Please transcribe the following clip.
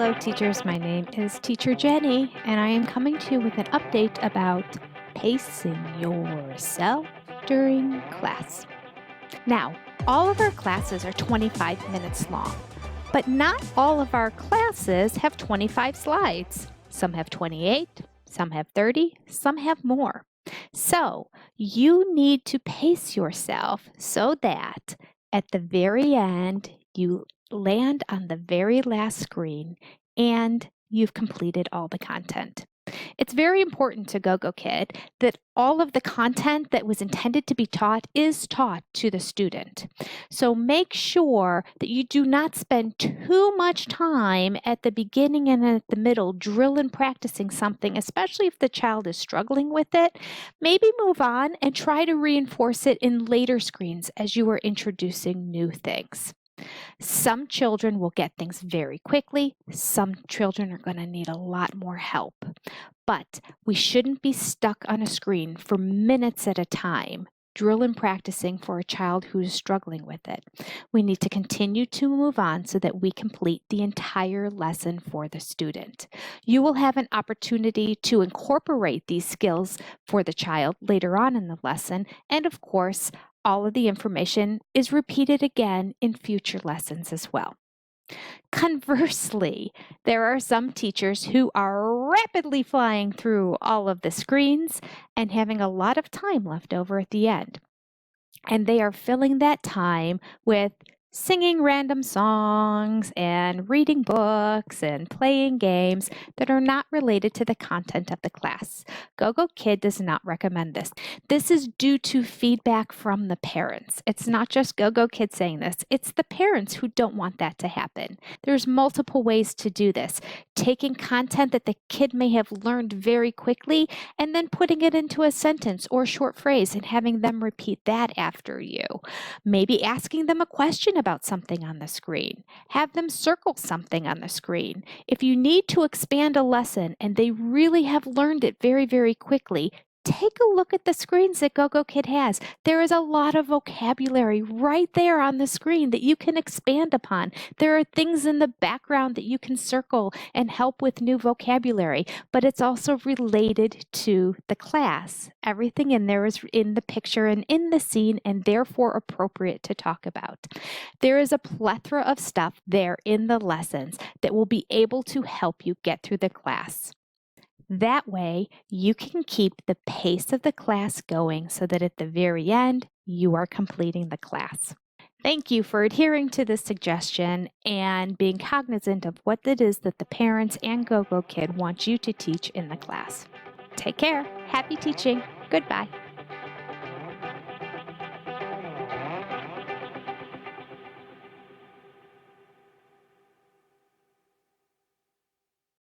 Hello teachers, my name is Teacher Jenny and I am coming to you with an update about pacing yourself during class. Now, all of our classes are 25 minutes long, but not all of our classes have 25 slides. Some have 28, some have 30, some have more. So you need to pace yourself so that at the very end, you land on the very last screen and you've completed all the content. It's very important to gogokid that all of the content that was intended to be taught is taught to the student. So make sure that you do not spend too much time at the beginning and at the middle drilling practicing something, especially if the child is struggling with it. Maybe move on and try to reinforce it in later screens as you are introducing new things. Some children will get things very quickly. Some children are going to need a lot more help. But we shouldn't be stuck on a screen for minutes at a time, drill and practicing for a child who is struggling with it. We need to continue to move on so that we complete the entire lesson for the student. You will have an opportunity to incorporate these skills for the child later on in the lesson, and of course, all of the information is repeated again in future lessons as well. Conversely, there are some teachers who are rapidly flying through all of the screens and having a lot of time left over at the end. And they are filling that time with singing random songs and reading books and playing games that are not related to the content of the class. gogokid does not recommend this. This is due to feedback from the parents. It's not just gogokid saying this, it's the parents who don't want that to happen. There's multiple ways to do this. Taking content that the kid may have learned very quickly and then putting it into a sentence or short phrase and having them repeat that after you. Maybe asking them a question about something on the screen. Have them circle something on the screen. If you need to expand a lesson and they really have learned it very, very quickly, take a look at the screens that gogokid has. There is a lot of vocabulary right there on the screen that you can expand upon. There are things in the background that you can circle and help with new vocabulary, but it's also related to the class. Everything in there is in the picture and in the scene and therefore appropriate to talk about. There is a plethora of stuff there in the lessons that will be able to help you get through the class. That way, you can keep the pace of the class going so that at the very end, you are completing the class. Thank you for adhering to this suggestion and being cognizant of what it is that the parents and gogokid want you to teach in the class. Take care. Happy teaching. Goodbye.